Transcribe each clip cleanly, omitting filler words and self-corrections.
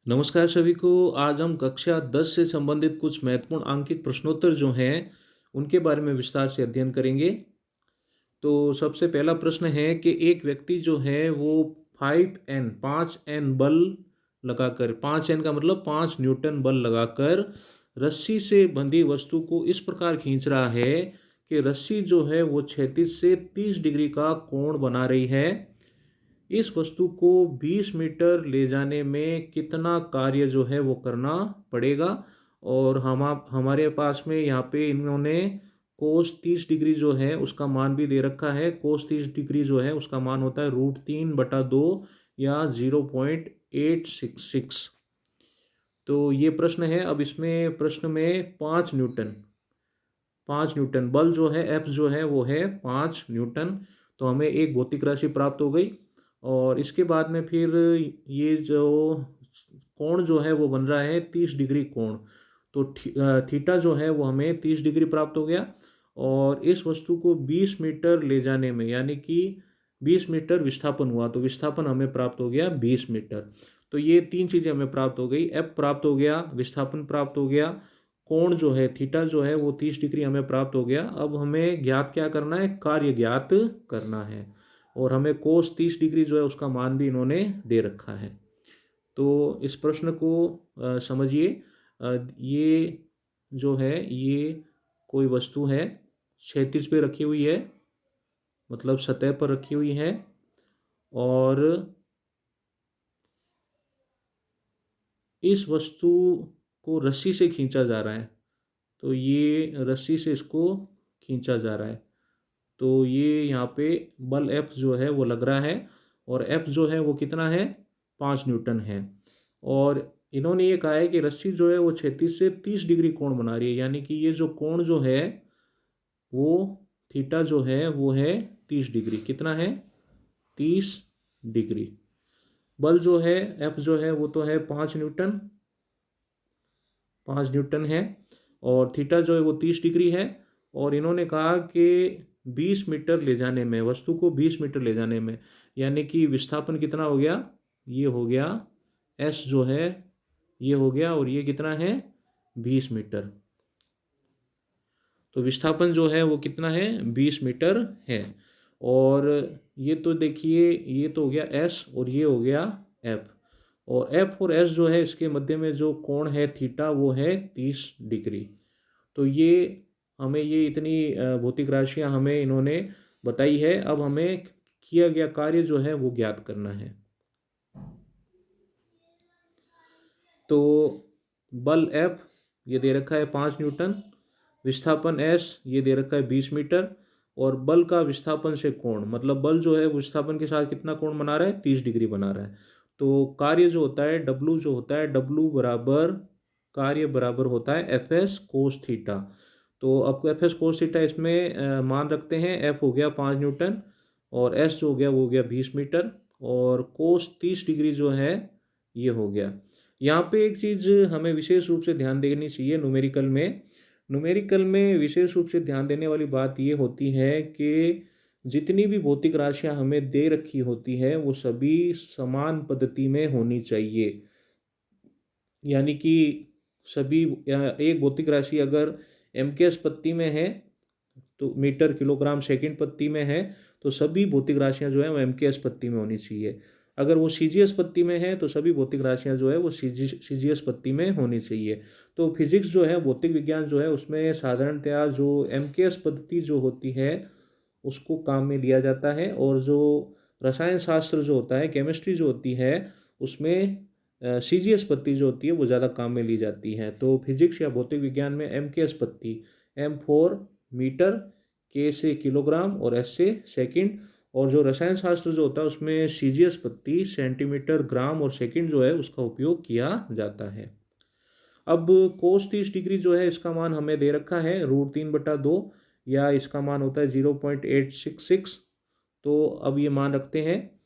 नमस्कार सभी को। आज हम कक्षा 10 से संबंधित कुछ महत्वपूर्ण आंकिक प्रश्नोत्तर जो हैं उनके बारे में विस्तार से अध्ययन करेंगे। तो सबसे पहला प्रश्न है कि एक व्यक्ति जो है वो 5N बल लगाकर, 5N का मतलब 5 न्यूटन बल लगाकर रस्सी से बंधी वस्तु को इस प्रकार खींच रहा है कि रस्सी जो है वो 36 से 30 डिग्री का कोण बना रही है। इस वस्तु को 20 मीटर ले जाने में कितना कार्य जो है वो करना पड़ेगा। और हमारे पास में यहाँ पे इन्होंने कोस 30 डिग्री जो है उसका मान भी दे रखा है। कोस 30 डिग्री जो है उसका मान होता है √3/2 या 0.866। तो ये प्रश्न है। अब इसमें प्रश्न में 5 न्यूटन बल जो है, एफ जो है वो है 5 न्यूटन। तो हमें एक भौतिक राशि प्राप्त हो गई। और इसके बाद में फिर ये जो कोण जो है वो बन रहा है 30 डिग्री कोण। तो थीटा जो है वो हमें 30 डिग्री प्राप्त हो गया। और इस वस्तु को 20 मीटर ले जाने में, यानी कि 20 मीटर विस्थापन हुआ, तो विस्थापन हमें प्राप्त हो गया 20 मीटर। तो ये तीन चीज़ें हमें प्राप्त हो गई। एफ प्राप्त हो गया, विस्थापन प्राप्त हो गया, कोण जो है थीटा जो है वो 30 डिग्री हमें प्राप्त हो गया। अब हमें ज्ञात क्या करना है? कार्य ज्ञात करना है। और हमें कोस 30 डिग्री जो है उसका मान भी इन्होंने दे रखा है। तो इस प्रश्न को समझिए। ये जो है ये कोई वस्तु है, क्षैतिज पे रखी हुई है, मतलब सतह पर रखी हुई है। और इस वस्तु को रस्सी से खींचा जा रहा है। तो ये रस्सी से इसको खींचा जा रहा है। तो ये यहाँ पे बल F जो है वो लग रहा है। और F जो है वो कितना है? 5 न्यूटन है। और इन्होंने ये कहा है कि रस्सी जो है वो 36 से 30 डिग्री कोण बना रही है, यानी कि ये जो कोण जो है वो थीटा जो है वो है 30 डिग्री। कितना है? 30 डिग्री। बल जो है F जो है वो तो है 5 न्यूटन, 5 न्यूटन है। और थीटा जो है वो 30 डिग्री है। और इन्होंने कहा कि 20 मीटर ले जाने में, वस्तु को 20 मीटर ले जाने में, यानी कि विस्थापन कितना हो गया? ये हो गया S जो है ये हो गया, और ये कितना है? 20 मीटर। तो विस्थापन जो है वो कितना है? 20 मीटर है। और ये तो देखिए, ये तो हो गया S और ये हो गया F। और F और S जो है इसके मध्य में जो कोण है थीटा वो है 30 डिग्री। तो ये हमें ये इतनी भौतिक राशियां हमें इन्होंने बताई है। अब हमें किया गया कार्य जो है वो ज्ञात करना है। तो बल F ये दे रखा है 5 न्यूटन, विस्थापन S ये दे रखा है 20 मीटर, और बल का विस्थापन से कोण, मतलब बल जो है विस्थापन के साथ कितना कोण बना रहा है? 30 डिग्री बना रहा है। तो कार्य जो होता है W जो होता है, W बराबर, कार्य बराबर होता है FS कोस थीटा। तो अब FS कोस थीटा इसमें मान रखते हैं। F हो गया 5 न्यूटन, और S जो हो गया वो हो गया 20 मीटर, और कोस 30 डिग्री जो है ये हो गया। यहाँ पे एक चीज़ हमें विशेष रूप से ध्यान देनी चाहिए। न्यूमेरिकल में विशेष रूप से ध्यान देने वाली बात ये होती है कि जितनी भी भौतिक राशियाँ हमें दे रखी होती है वो सभी समान पद्धति में होनी चाहिए। यानी कि सभी एक भौतिक राशि अगर MKS पत्ती में है, तो मीटर किलोग्राम सेकंड पत्ती में है, तो सभी भौतिक राशियां जो है वो MKS पत्ती में होनी चाहिए। अगर वो CGS पत्ती में है तो सभी भौतिक राशियां जो है वो CGS पत्ती में होनी चाहिए। तो फिजिक्स जो है, भौतिक विज्ञान जो है, उसमें साधारणतया जो MKS पद्धति जो होती है उसको काम में लिया जाता है। और जो रसायन शास्त्र जो होता है, केमिस्ट्री जो होती है, उसमें CGS पत्ती जो होती है वो ज़्यादा काम में ली जाती है। तो फिजिक्स या भौतिक विज्ञान में MKS पत्ती, M फॉर मीटर, K से किलोग्राम और S से सेकंड। और जो रसायन शास्त्र जो होता है उसमें CGS पत्ती, सेंटीमीटर, ग्राम और सेकंड जो है उसका उपयोग किया जाता है। अब कोस 30 डिग्री जो है इसका मान हमें दे रखा है √3/2, या इसका मान होता है 0.866। तो अब ये मान रखते हैं।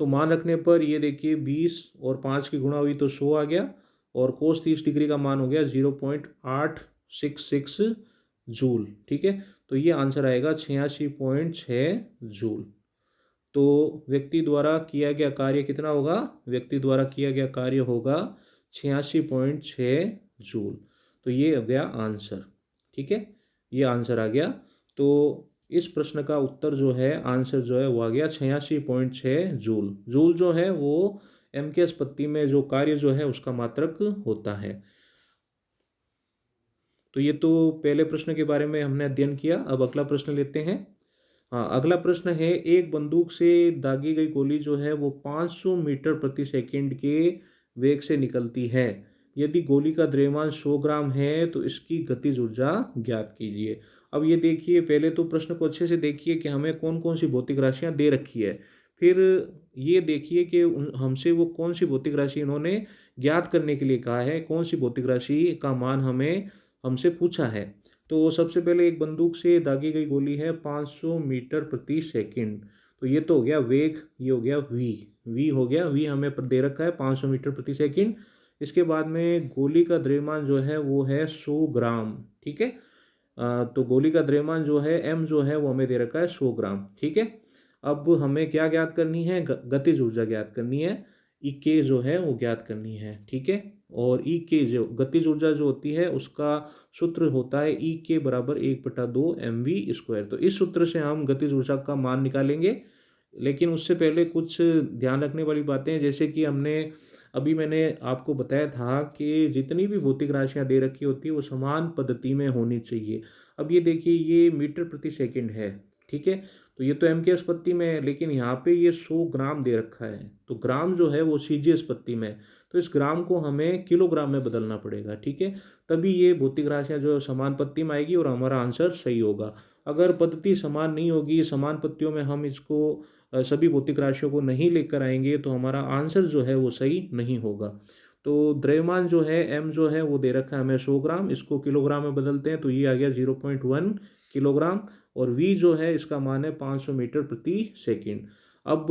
तो मान रखने पर ये देखिए 20 और 5 की गुणा हुई तो 100 आ गया, और कोस 30 डिग्री का मान हो गया 0.866 जूल। ठीक है, तो ये आंसर आएगा 86.6 जूल। तो व्यक्ति द्वारा किया गया कार्य कितना होगा? व्यक्ति द्वारा किया गया कार्य होगा 86.6 जूल। तो ये हो गया आंसर। ठीक है, ये आंसर आ गया। तो इस प्रश्न का उत्तर जो है, आंसर जो है वो आ गया 86.6 जूल। जूल जो है वो MKS पत्ती में जो कार्य जो है उसका मात्रक होता है। तो ये तो पहले प्रश्न के बारे में हमने अध्ययन किया। अब अगला प्रश्न लेते हैं। हाँ, अगला प्रश्न है, एक बंदूक से दागी गई गोली जो है वो 500 मीटर प्रति सेकंड के वेग से निकलती है। यदि गोली का द्रव्यमान 100 ग्राम है तो इसकी गतिज ऊर्जा ज्ञात कीजिए। अब ये देखिए, पहले तो प्रश्न को अच्छे से देखिए कि हमें कौन कौन सी भौतिक राशियाँ दे रखी है। फिर ये देखिए कि हमसे वो कौन सी भौतिक राशि इन्होंने ज्ञात करने के लिए कहा है, कौन सी भौतिक राशि का मान हमें हमसे पूछा है। तो सबसे पहले एक बंदूक से दागी गई गोली है 500 मीटर प्रति सेकंड। तो ये तो हो गया वेग, ये हो गया वी हो गया, वी हमें दे रखा है 500 मीटर प्रति सेकंड। इसके बाद में गोली का द्रव्यमान जो है वो है 100 ग्राम। ठीक है, तो गोली का द्रव्यमान जो है m जो है वो हमें दे रखा है 100 ग्राम। ठीक है, अब हमें क्या ज्ञात करनी है? गतिज ऊर्जा ज्ञात करनी है, ई के जो है वो ज्ञात करनी है। ठीक है, और ई के जो गतिज ऊर्जा जो होती है उसका सूत्र होता है ई के बराबर 1/2 mv²। तो इस सूत्र से हम गतिज ऊर्जा का मान निकालेंगे। लेकिन उससे पहले कुछ ध्यान रखने वाली बातें हैं, जैसे कि मैंने आपको बताया था कि जितनी भी भौतिक राशियाँ दे रखी होती है वो समान पद्धति में होनी चाहिए। अब ये देखिए, ये मीटर प्रति सेकंड है। ठीक है, तो ये तो MKS पत्ती में है, लेकिन यहाँ पे ये 100 ग्राम दे रखा है। तो ग्राम जो है वो CGS पत्ती में है, तो इस ग्राम को हमें किलोग्राम में बदलना पड़ेगा। ठीक है, तभी ये भौतिक राशियाँ जो समान पत्ती में आएगी और हमारा आंसर सही होगा। अगर पद्धति समान नहीं होगी, समान पत्तियों में हम इसको सभी भौतिक राशियों को नहीं लेकर आएंगे, तो हमारा आंसर जो है वो सही नहीं होगा। तो द्रव्यमान जो है m जो है वो दे रखा है हमें 100 ग्राम, इसको किलोग्राम में बदलते हैं तो ये आ गया 0.1 किलोग्राम। और v जो है इसका मान है 500 मीटर प्रति सेकंड। अब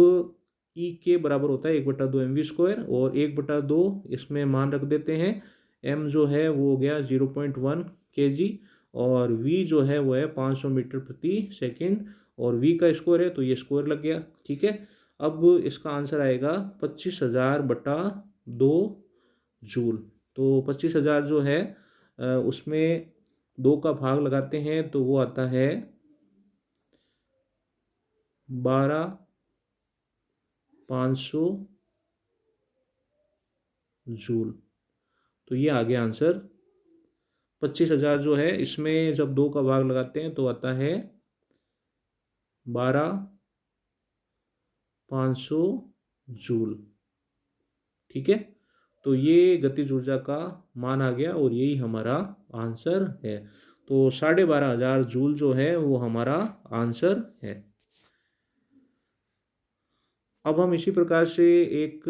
ई के बराबर होता है 1/2 mv², और 1/2 इसमें मान रख देते हैं। m जो है वो हो गया 0.1 kg, और v जो है वो है 500 मीटर प्रति सेकंड, और v का स्क्वायर है तो ये स्क्वायर लग गया। ठीक है, अब इसका आंसर आएगा 25,000/2 जूल। तो 25,000 जो है उसमें 2 का भाग लगाते हैं तो वो आता है 12,500 जूल। तो ये आ गया आंसर। 25,000 जो है इसमें जब 2 का भाग लगाते हैं तो आता है 12,500 जूल। ठीक है, तो ये गतिज ऊर्जा का मान आ गया और यही हमारा आंसर है। तो 12,500 जूल जो है वो हमारा आंसर है। अब हम इसी प्रकार से एक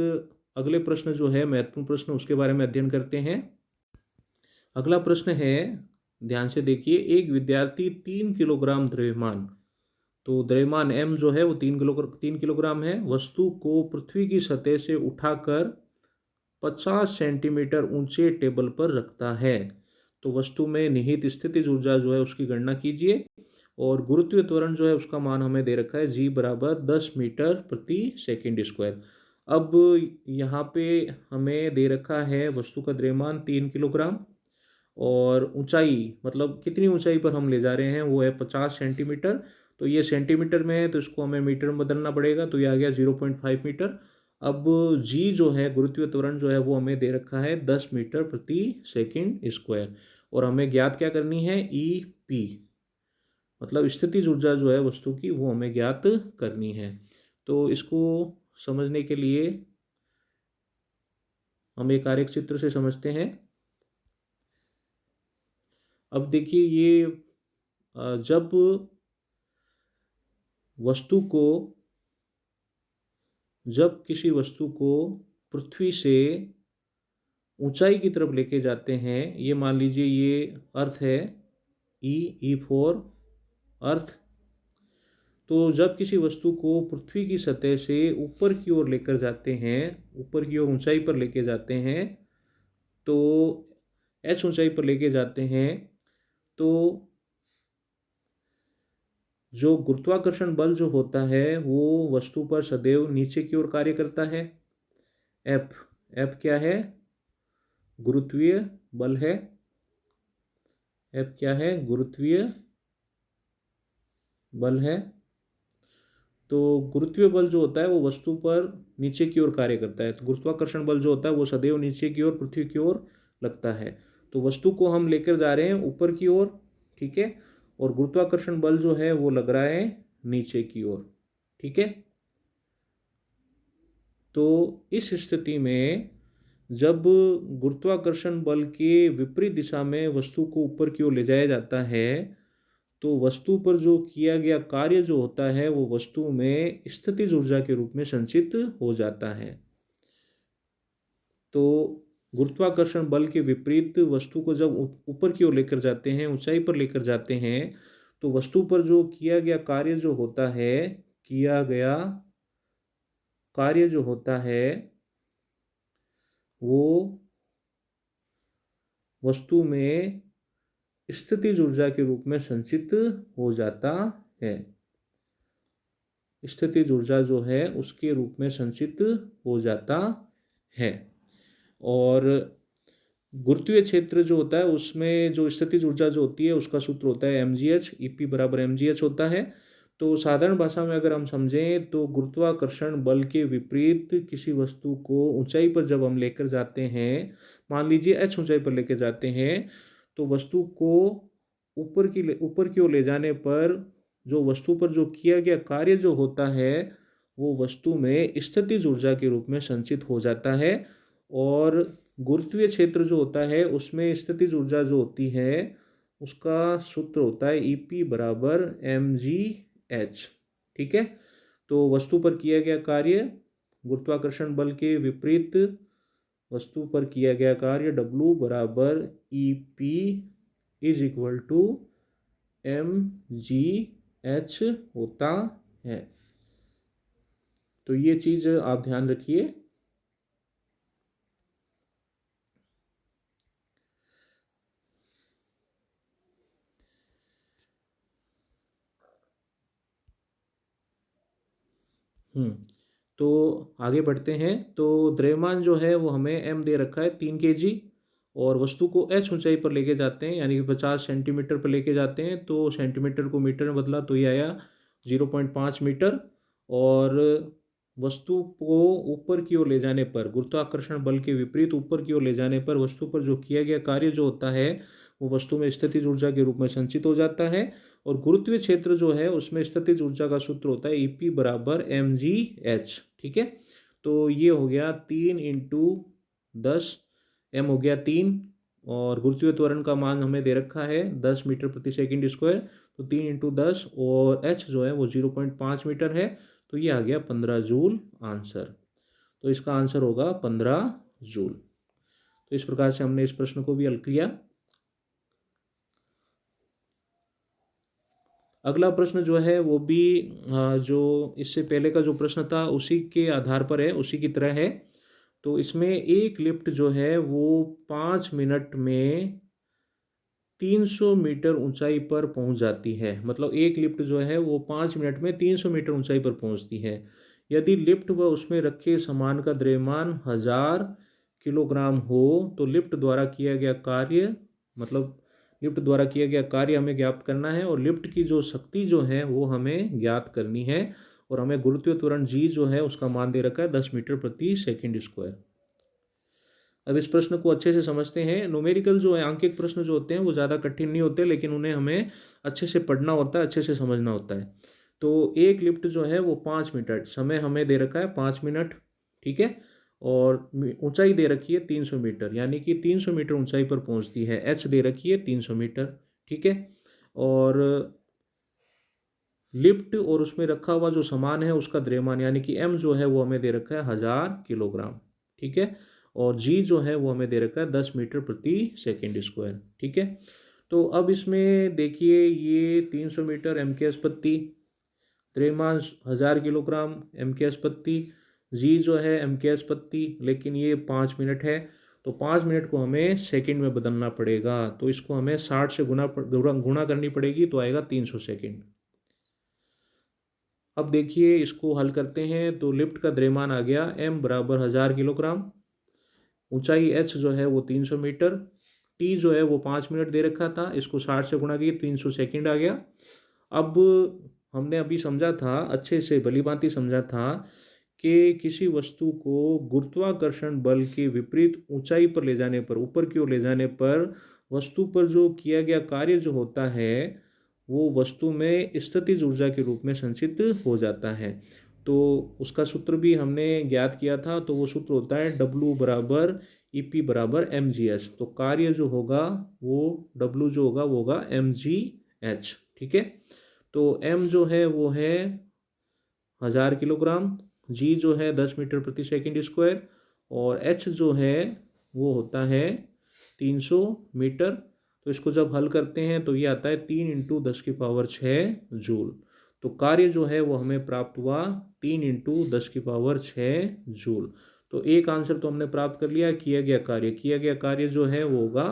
अगले प्रश्न जो है, महत्वपूर्ण प्रश्न, उसके बारे में अध्ययन करते हैं। अगला प्रश्न है, ध्यान से देखिए, एक विद्यार्थी 3 किलोग्राम द्रव्यमान, तो द्रव्यमान m जो है वो 3 किलोग्राम है, वस्तु को पृथ्वी की सतह से उठाकर 50 सेंटीमीटर ऊंचे टेबल पर रखता है। तो वस्तु में निहित स्थितिज ऊर्जा जो है उसकी गणना कीजिए, और गुरुत्वीय त्वरण जो है उसका मान हमें दे रखा है g बराबर 10 मीटर प्रति सेकंड स्क्वायर। अब यहाँ पे हमें दे रखा है वस्तु का द्रव्यमान 3 किलोग्राम, और ऊंचाई, मतलब कितनी ऊंचाई पर हम ले जा रहे हैं, वो है 50 सेंटीमीटर। तो ये सेंटीमीटर में है तो इसको हमें मीटर में बदलना पड़ेगा, तो ये आ गया 0.5 मीटर। अब जी जो है, गुरुत्वीय त्वरण जो है वो हमें दे रखा है 10 मीटर प्रति सेकंड स्क्वायर, और हमें ज्ञात क्या करनी है? ई पी, मतलब स्थितिज ऊर्जा जो है वस्तु की वो हमें ज्ञात करनी है। तो इसको समझने के लिए हम एक आरेख चित्र से समझते हैं। अब देखिए, ये जब वस्तु को जब किसी वस्तु को पृथ्वी से ऊंचाई की तरफ लेके जाते हैं, ये मान लीजिए ये अर्थ है, ई फॉर अर्थ। तो जब किसी वस्तु को पृथ्वी की सतह से ऊपर की ओर लेकर जाते हैं, ऊपर की ओर ऊंचाई पर लेके जाते हैं, तो ऊंचाई पर लेके जाते हैं, तो जो गुरुत्वाकर्षण बल जो होता है वो वस्तु पर सदैव नीचे की ओर कार्य करता है। एफ, एफ क्या है? गुरुत्वीय बल है। एफ क्या है? गुरुत्वीय बल है। तो गुरुत्वीय बल जो होता है वो वस्तु पर नीचे की ओर कार्य करता है। तो गुरुत्वाकर्षण बल जो होता है वो सदैव नीचे की ओर, पृथ्वी की ओर लगता है। तो वस्तु को हम लेकर जा रहे हैं ऊपर की ओर, ठीक है, और गुरुत्वाकर्षण बल जो है वो लग रहा है नीचे की ओर, ठीक है। तो इस स्थिति में जब गुरुत्वाकर्षण बल के विपरीत दिशा में वस्तु को ऊपर की ओर ले जाया जाता है तो वस्तु पर जो किया गया कार्य जो होता है वो वस्तु में स्थितिज ऊर्जा के रूप में संचित हो जाता है। तो गुरुत्वाकर्षण बल के विपरीत वस्तु को जब ऊपर की ओर लेकर जाते हैं, ऊंचाई पर लेकर जाते हैं, तो वस्तु पर जो किया गया कार्य जो होता है, किया गया कार्य जो होता है वो वस्तु में स्थितिज ऊर्जा के रूप में संचित हो जाता है। स्थितिज ऊर्जा जो है उसके रूप में संचित हो जाता है। और गुरुत्वीय क्षेत्र जो होता है उसमें जो स्थितिज ऊर्जा जो होती है उसका सूत्र होता है mgh, EP बराबर mgh होता है। तो साधारण भाषा में अगर हम समझें तो गुरुत्वाकर्षण बल के विपरीत किसी वस्तु को ऊंचाई पर जब हम लेकर जाते हैं, मान लीजिए h ऊंचाई पर लेकर जाते हैं, तो वस्तु को ऊपर की ओर ले जाने पर जो वस्तु पर जो किया गया कार्य जो होता है वो वस्तु में स्थितिज ऊर्जा के रूप में संचित हो जाता है। और गुरुत्वीय क्षेत्र जो होता है उसमें स्थितिज ऊर्जा जो होती है उसका सूत्र होता है EP बराबर mgh, ठीक है। तो वस्तु पर किया गया कार्य गुरुत्वाकर्षण बल के विपरीत वस्तु पर किया गया कार्य W बराबर EP is equal to mgh होता है। तो ये चीज आप ध्यान रखिए। तो आगे बढ़ते हैं। तो द्रव्यमान जो है वो हमें m दे रखा है 3 kg, और वस्तु को h ऊंचाई पर लेके जाते हैं यानी कि 50 सेंटीमीटर पर लेके जाते हैं। तो सेंटीमीटर को मीटर में बदला तो ये आया 0.5 मीटर। और वस्तु को ऊपर की ओर ले जाने पर, गुरुत्वाकर्षण बल के विपरीत ऊपर की ओर ले जाने पर वस्तु पर जो किया गया कार्य जो होता है वो वस्तु में स्थितिज ऊर्जा के रूप में संचित हो जाता है। और गुरुत्वीय क्षेत्र जो है उसमें स्थितिज ऊर्जा का सूत्र होता है EP बराबर mgh, ठीक है। तो ये हो गया 3 × 10, m हो गया 3, और गुरुत्वीय त्वरण का मान हमें दे रखा है 10 मीटर प्रति सेकंड स्क्वायर। तो 3 × 10 और h जो है वो 0.5 मीटर है। तो ये आ गया 15 जूल आंसर। तो इसका आंसर होगा 15 जूल। तो इस प्रकार से हमने इस प्रश्न को भी हल किया। अगला प्रश्न जो है वो भी जो इससे पहले का जो प्रश्न था उसी के आधार पर है, उसी की तरह है। तो इसमें एक लिफ्ट जो है वो 5 मिनट में 300 मीटर ऊंचाई पर पहुंच जाती है। मतलब एक लिफ्ट जो है वो 5 मिनट में 300 मीटर ऊंचाई पर पहुंचती है। यदि लिफ्ट व उसमें रखे सामान का द्रव्यमान 1000 किलोग्राम हो तो लिफ्ट द्वारा किया गया कार्य, मतलब लिफ्ट द्वारा किया गया कार्य हमें ज्ञात करना है, और लिफ्ट की जो शक्ति जो है वो हमें ज्ञात करनी है। और हमें गुरुत्वीय त्वरण G जो है उसका मान दे रखा है 10 मीटर प्रति सेकंड स्क्वायर। अब इस प्रश्न को अच्छे से समझते हैं। न्यूमेरिकल जो है, आंकिक प्रश्न जो होते हैं वो ज़्यादा कठिन नहीं होते, लेकिन उन्हें हमें अच्छे से पढ़ना होता है, अच्छे से समझना होता है। तो एक लिफ्ट जो है वो 5 मिनट, समय हमें दे रखा है 5 मिनट, ठीक है, और ऊंचाई दे रखी है 300 मीटर, यानी कि 300 मीटर ऊंचाई पर पहुंचती है। h दे रखी है 300 मीटर, ठीक है। और लिफ्ट और उसमें रखा हुआ जो सामान है उसका द्रव्यमान यानी कि m जो है वो हमें दे रखा है 1000 किलोग्राम, ठीक है। और g जो है वो हमें दे रखा है 10 मीटर प्रति सेकंड स्क्वायर, ठीक है। तो अब इसमें देखिए ये 300 मीटर m की अस्पत्ति, द्रव्यमान 1000 किलोग्राम m की अस्पत्ति, g जो है m की अस्पत्ति, लेकिन ये 5 मिनट है। तो 5 मिनट को हमें सेकंड में बदलना पड़ेगा। तो इसको हमें 60 से गुणा करनी पड़ेगी, तो आएगा 300 सेकंड। अब देखिए इसको हल करते हैं तो लिफ्ट का द्रव्यमान आ गया m बराबर 1000 किलोग्राम, ऊंचाई h जो है वो 300 मीटर, t जो है वो 5 मिनट दे रखा था, इसको 60 से गुणा किए 300 सेकंड आ गया। अब हमने अभी समझा था, अच्छे से भली भांति समझा था कि किसी वस्तु को गुरुत्वाकर्षण बल के विपरीत ऊंचाई पर ले जाने पर, ऊपर की ओर ले जाने पर वस्तु पर जो किया गया कार्य जो होता है वो वस्तु में स्थितिज ऊर्जा के रूप में संचित हो जाता है। तो उसका सूत्र भी हमने ज्ञात किया था, तो वो सूत्र होता है W बराबर EP बराबर mgs। तो कार्य जो होगा वो W जो होगा वो होगा mgh। ठीक है, तो m जो है वो है 1000 किलोग्राम, g जो है 10 मीटर प्रति सेकंड स्क्वायर, और h जो है वो होता है 300 मीटर। तो इसको जब हल करते हैं तो ये आता है 3 इंटू 10⁶ जूल। तो कार्य जो है वो हमें प्राप्त हुआ 3 इंटू 10⁶ जूल। तो एक आंसर तो हमने प्राप्त कर लिया, किया गया कार्य जो है वो होगा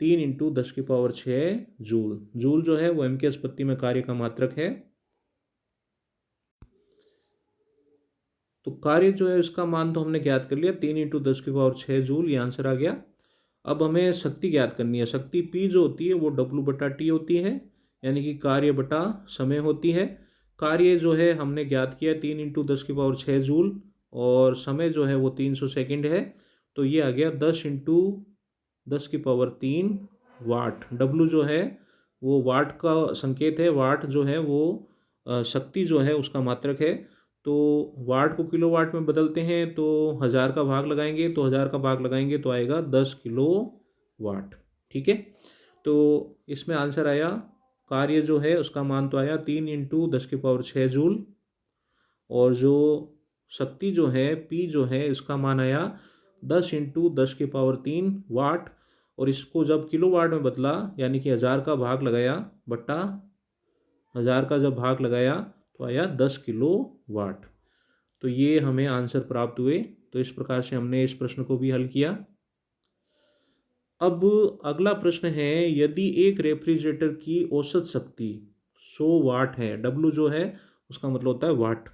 3 इंटू 10⁶ जूल। जूल जो है वो m की उत्पत्ति में कार्य का मात्रक है। तो कार्य जो है उसका मान तो हमने ज्ञात कर लिया, 3 इंटू 10⁶ जूल, ये आंसर आ गया। अब हमें शक्ति ज्ञात करनी है। शक्ति P जो होती है वो W बटा T होती है, यानी कि कार्य बटा समय होती है। कार्य जो है हमने ज्ञात किया 3 इंटू 10⁶ जूल, और समय जो है वो 300 सेकंड है। तो ये आ गया 10 इंटू 10⁻³ वाट। W जो है वो वाट का संकेत है, वाट जो है वो शक्ति जो है उसका मात्रक है। तो वाट को किलोवाट में बदलते हैं तो 1000 का भाग लगाएंगे, तो 1000 का भाग लगाएंगे तो आएगा 10 किलोवाट। ठीक है, तो इसमें आंसर आया, कार्य जो है उसका मान तो आया 3 इंटू 10⁶ जूल, और जो शक्ति जो है P जो है इसका मान आया 10 इंटू 10⁻³ वाट। और इसको जब किलोवाट में बदला, यानी कि 1000 का भाग लगाया बट्टा 1000 का जब भाग लगाया तो आया 10 किलोवाट। तो ये हमें आंसर प्राप्त हुए। तो इस प्रकार से हमने इस प्रश्न को भी हल किया। अब अगला प्रश्न है, यदि एक रेफ्रिजरेटर की औसत शक्ति 100 वाट है, W जो है उसका मतलब होता है वाट,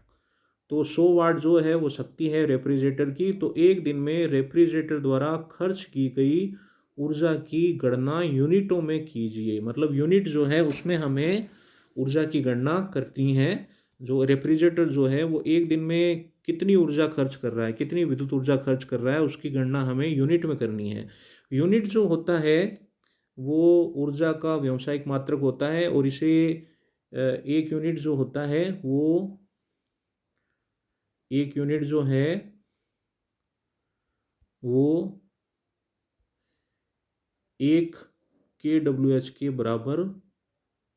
तो 100 वाट जो है वो शक्ति है रेफ्रिजरेटर की, तो एक दिन में रेफ्रिजरेटर द्वारा खर्च की गई ऊर्जा की गणना यूनिटों में कीजिए। मतलब यूनिट जो है उसमें हमें ऊर्जा की गणना करती है। जो रेफ्रिजरेटर जो है वो एक दिन में कितनी ऊर्जा खर्च कर रहा है, कितनी विद्युत ऊर्जा खर्च कर रहा है, उसकी गणना हमें यूनिट में करनी है। यूनिट जो होता है वो ऊर्जा का व्यावसायिक मात्रक होता है, और इसे एक यूनिट जो होता है वो एक यूनिट जो है वो 1 kWh के बराबर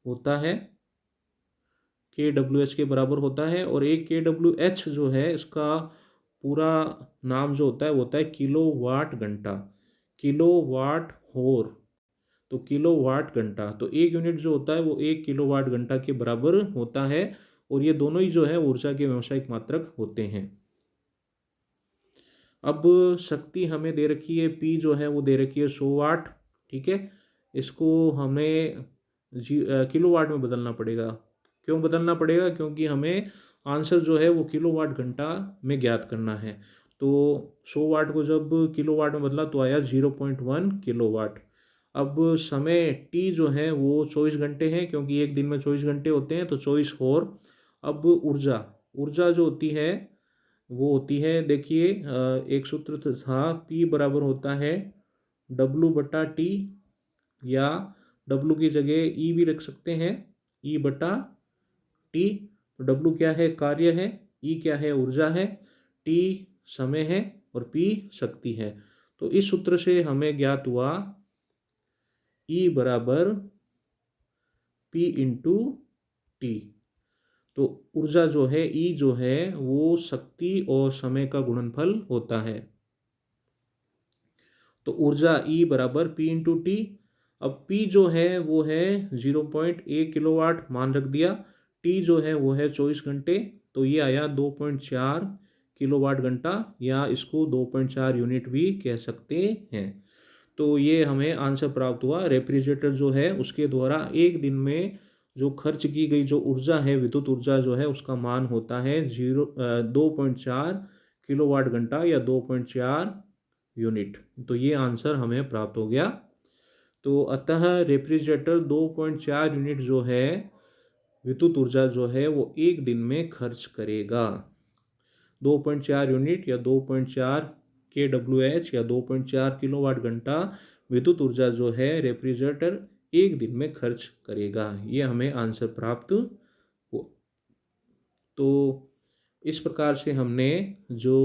होता है, kWh के बराबर होता है। और 1 kWh जो है इसका पूरा नाम जो होता है वो होता है किलोवाट घंटा, किलोवाट होर। तो किलोवाट घंटा, तो एक यूनिट जो होता है वो 1 किलोवाट घंटा के बराबर होता है, और ये दोनों ही जो है ऊर्जा के व्यावसायिक मात्रक होते हैं। अब शक्ति हमें दे रखी है, P जो है वो दे रखी है 100 वाट। ठीक है, इसको हमें किलोवाट में बदलना पड़ेगा। क्यों बदलना पड़ेगा? क्योंकि हमें आंसर जो है वो किलोवाट घंटा में ज्ञात करना है। तो 100 वाट को जब किलोवाट में बदला तो आया 0.1 किलोवाट। अब समय T जो है वो 24 घंटे है, क्योंकि एक दिन में 24 घंटे होते हैं, तो 24 और। अब ऊर्जा, ऊर्जा जो होती है वो होती है, देखिए एक सूत्र तो था, P बराबर होता है W बटा T, या W की जगह E भी रख सकते हैं, E बटा T। तो W क्या है? कार्य है, E क्या है? ऊर्जा है, T समय है, और P शक्ति है। तो इस सूत्र से हमें ज्ञात हुआ E बराबर P इंटू T। तो ऊर्जा जो है E जो है वो शक्ति और समय का गुणनफल होता है। तो ऊर्जा E बराबर P इंटू टी। अब P जो है वो है 0.1 किलोवाट मान रख दिया, T जो है वो है 24 घंटे, तो ये आया 2.4 किलोवाट घंटा, या इसको 2.4 यूनिट भी कह सकते हैं। तो ये हमें आंसर प्राप्त हुआ, रेफ्रिजरेटर जो है उसके द्वारा एक दिन में जो खर्च की गई जो ऊर्जा है, विद्युत ऊर्जा जो है, उसका मान होता है 2.4 किलोवाट घंटा या 2.4 यूनिट। तो ये आंसर हमें प्राप्त हो गया। तो अतः रेफ्रिजरेटर 2.4 यूनिट जो है विद्युत ऊर्जा जो है वो एक दिन में खर्च करेगा। 2.4 यूनिट या 2.4 kWh या 2.4 किलोवाट घंटा विद्युत ऊर्जा जो है रेफ्रिजरेटर एक दिन में खर्च करेगा। ये हमें आंसर प्राप्त हो। तो इस प्रकार से हमने जो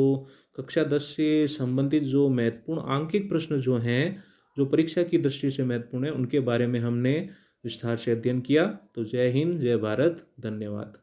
कक्षा 10 से संबंधित जो महत्वपूर्ण आंकिक प्रश्न जो हैं, जो परीक्षा की दृष्टि से महत्वपूर्ण है, उनके बारे में हमने विस्तार से अध्ययन किया। तो जय हिंद, जय भारत, धन्यवाद।